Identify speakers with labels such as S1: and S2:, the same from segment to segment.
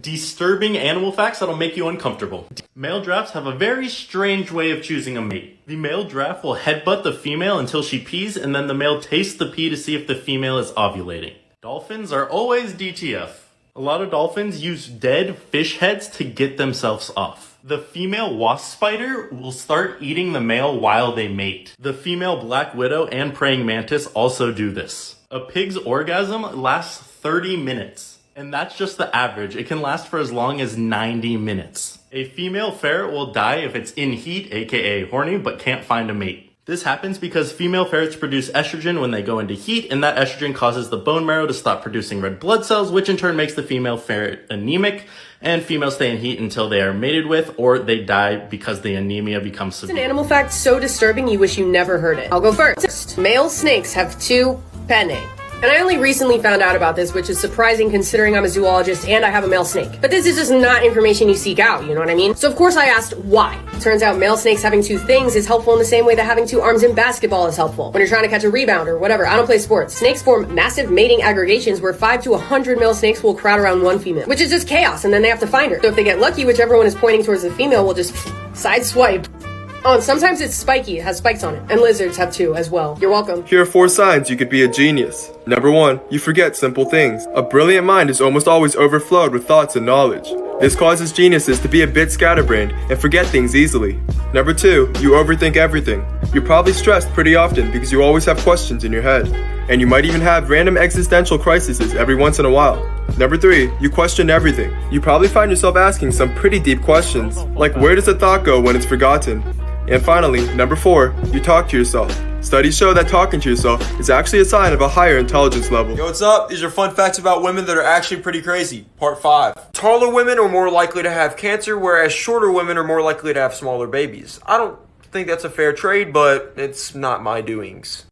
S1: Disturbing animal facts that'll make you uncomfortable. Male giraffes have a very strange way of choosing a mate. The male giraffe will headbutt the female until she pees, and then the male tastes the pee to see if the female is ovulating. Dolphins are always DTF. A lot of dolphins use dead fish heads to get themselves off. The female wasp spider will start eating the male while they mate. The female black widow and praying mantis also do this. A pig's orgasm lasts 30 minutes. And that's just the average. It can last for as long as 90 minutes. A female ferret will die if it's in heat, aka horny, but can't find a mate. This happens because female ferrets produce estrogen when they go into heat, and that estrogen causes the bone marrow to stop producing red blood cells, which in turn makes the female ferret anemic, and females stay in heat until they are mated with, or they die because the anemia becomes severe.
S2: It's an animal fact so disturbing you wish you never heard it. I'll go first. Male snakes have 2 pennae. And I only recently found out about this, which is surprising considering I'm a zoologist and I have a male snake. But this is just not information you seek out, you know what I mean? So of course I asked why. Turns out male snakes having 2 things is helpful in the same way that having 2 arms in basketball is helpful. When you're trying to catch a rebound or whatever, I don't play sports. Snakes form massive mating aggregations where 5 to 100 male snakes will crowd around one female, which is just chaos, and then they have to find her. So if they get lucky, whichever one is pointing towards the female will just side swipe. Oh, and sometimes it's spiky. It has spikes on it. And lizards have 2 as well. You're welcome.
S3: Here are 4 signs you could be a genius. Number 1, you forget simple things. A brilliant mind is almost always overflowed with thoughts and knowledge. This causes geniuses to be a bit scatterbrained and forget things easily. Number 2, you overthink everything. You're probably stressed pretty often because you always have questions in your head. And you might even have random existential crises every once in a while. Number 3, you question everything. You probably find yourself asking some pretty deep questions, like where does a thought go when it's forgotten? And finally, number 4, you talk to yourself. Studies show that talking to yourself is actually a sign of a higher intelligence level.
S4: Yo, what's up? These are fun facts about women that are actually pretty crazy. Part 5. Taller women are more likely to have cancer, whereas shorter women are more likely to have smaller babies. I don't think that's a fair trade, but it's not my doings.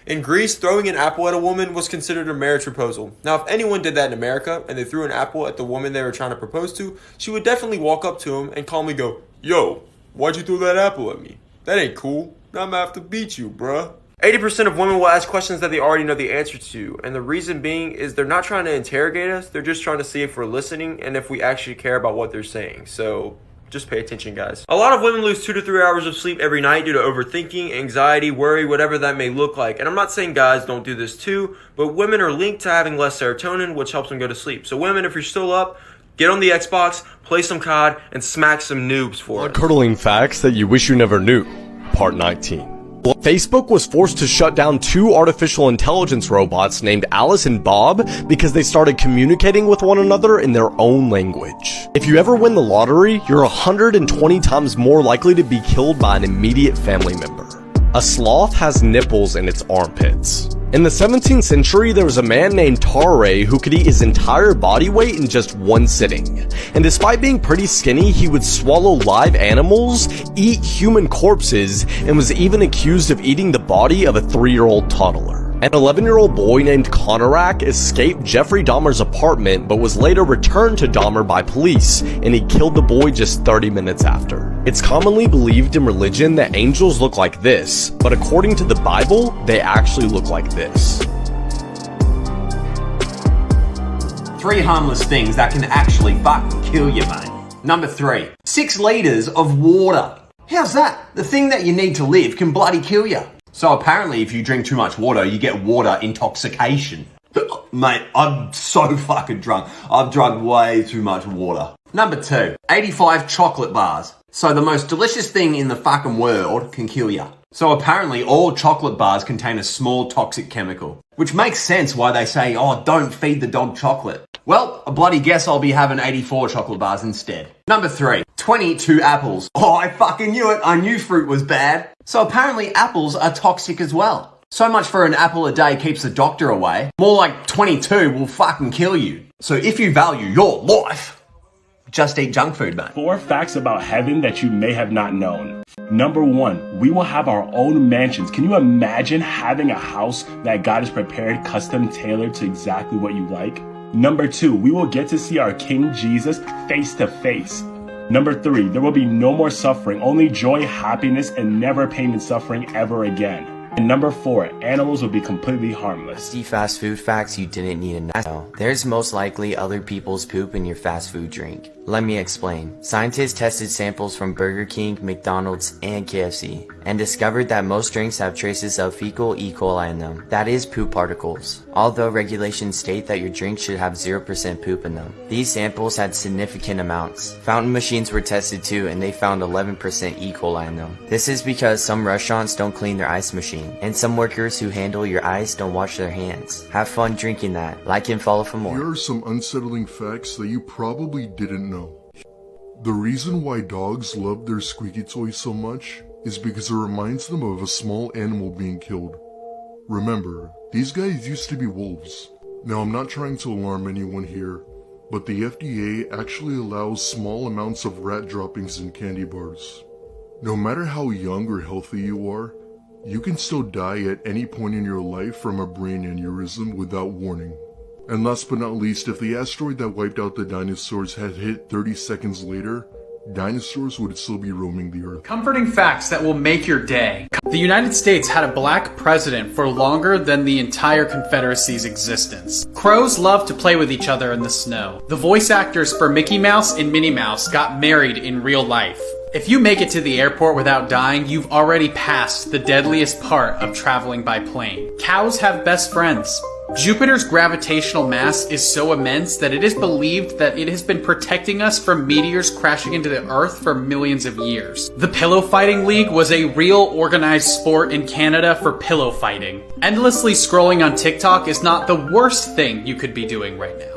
S4: In Greece, throwing an apple at a woman was considered a marriage proposal. Now, if anyone did that in America and they threw an apple at the woman they were trying to propose to, she would definitely walk up to him and calmly go, "Yo, why'd you throw that apple at me? That ain't cool. I'm gonna have to beat you, bruh." 80% of women will ask questions that they already know the answer to, and the reason being is they're not trying to interrogate us, they're just trying to see if we're listening and if we actually care about what they're saying. So just pay attention, guys. A lot of women lose 2 to 3 hours of sleep every night due to overthinking, anxiety, worry, whatever that may look like. And I'm not saying guys don't do this too, but women are linked to having less serotonin, which helps them go to sleep. So women, if you're still up, get on the Xbox, play some COD, and smack some noobs for us.
S5: Blood-curdling facts that you wish you never knew. Part 19. Facebook was forced to shut down 2 artificial intelligence robots named Alice and Bob because they started communicating with one another in their own language. If you ever win the lottery, you're 120 times more likely to be killed by an immediate family member. A sloth has nipples in its armpits. In the 17th century, there was a man named Tare who could eat his entire body weight in just one sitting. And despite being pretty skinny, he would swallow live animals, eat human corpses, and was even accused of eating the body of a 3-year-old toddler. An 11-year-old boy named Konorak escaped Jeffrey Dahmer's apartment but was later returned to Dahmer by police, and he killed the boy just 30 minutes after. It's commonly believed in religion that angels look like this, but according to the Bible, they actually look like this.
S6: 3 harmless things that can actually fucking kill you, mate. Number 3, 6 liters of water. How's that? The thing that you need to live can bloody kill you. So apparently if you drink too much water, you get water intoxication. Mate, I'm so fucking drunk. I've drunk way too much water. Number 2, 85 chocolate bars. So the most delicious thing in the fucking world can kill you. So apparently all chocolate bars contain a small toxic chemical. Which makes sense why they say, oh, don't feed the dog chocolate. Well, I bloody guess I'll be having 84 chocolate bars instead. Number 3, 22 apples. Oh, I fucking knew it. I knew fruit was bad. So apparently apples are toxic as well. So much for an apple a day keeps the doctor away. More like 22 will fucking kill you. So if you value your life, just eat junk food, man.
S7: 4 facts about heaven that you may have not known. Number 1, we will have our own mansions. Can you imagine having a house that God has prepared, custom tailored to exactly what you like? Number 2, we will get to see our King Jesus face to face. Number 3, there will be no more suffering, only joy, happiness, and never pain and suffering ever again. And number 4, animals will be completely harmless.
S8: The fast food facts you didn't need to know. There's most likely other people's poop in your fast food drink. Let me explain. Scientists tested samples from Burger King, McDonald's, and KFC, and discovered that most drinks have traces of fecal E. coli in them. That is poop particles. Although regulations state that your drink should have 0% poop in them, these samples had significant amounts. Fountain machines were tested too, and they found 11% E. coli in them. This is because some restaurants don't clean their ice machine, and some workers who handle your ice don't wash their hands. Have fun drinking that. Like and follow for more.
S9: Here are some unsettling facts that you probably didn't know. The reason why dogs love their squeaky toy so much is because it reminds them of a small animal being killed. Remember, these guys used to be wolves. Now, I'm not trying to alarm anyone here, but the FDA actually allows small amounts of rat droppings in candy bars. No matter how young or healthy you are, you can still die at any point in your life from a brain aneurysm without warning. And last but not least, if the asteroid that wiped out the dinosaurs had hit 30 seconds later, dinosaurs would still be roaming the earth.
S10: Comforting facts that will make your day. The United States had a black president for longer than the entire Confederacy's existence. Crows love to play with each other in the snow. The voice actors for Mickey Mouse and Minnie Mouse got married in real life. If you make it to the airport without dying, you've already passed the deadliest part of traveling by plane. Cows have best friends. Jupiter's gravitational mass is so immense that it is believed that it has been protecting us from meteors crashing into the Earth for millions of years. The Pillow Fighting League was a real organized sport in Canada for pillow fighting. Endlessly scrolling on TikTok is not the worst thing you could be doing right now.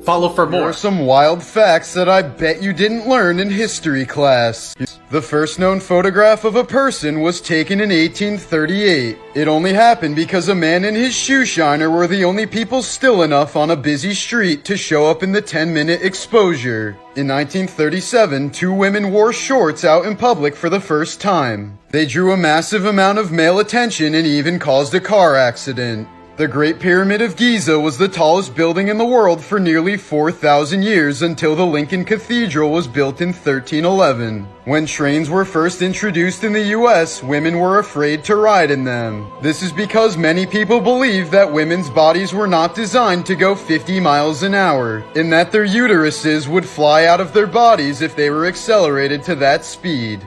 S10: Follow for more.
S11: There are some wild facts that I bet you didn't learn in history class. The first known photograph of a person was taken in 1838. It only happened because a man and his shoe shiner were the only people still enough on a busy street to show up in the 10-minute exposure. In 1937, 2 women wore shorts out in public for the first time. They drew a massive amount of male attention and even caused a car accident. The Great Pyramid of Giza was the tallest building in the world for nearly 4,000 years until the Lincoln Cathedral was built in 1311. When trains were first introduced in the US, women were afraid to ride in them. This is because many people believed that women's bodies were not designed to go 50 miles an hour, and that their uteruses would fly out of their bodies if they were accelerated to that speed.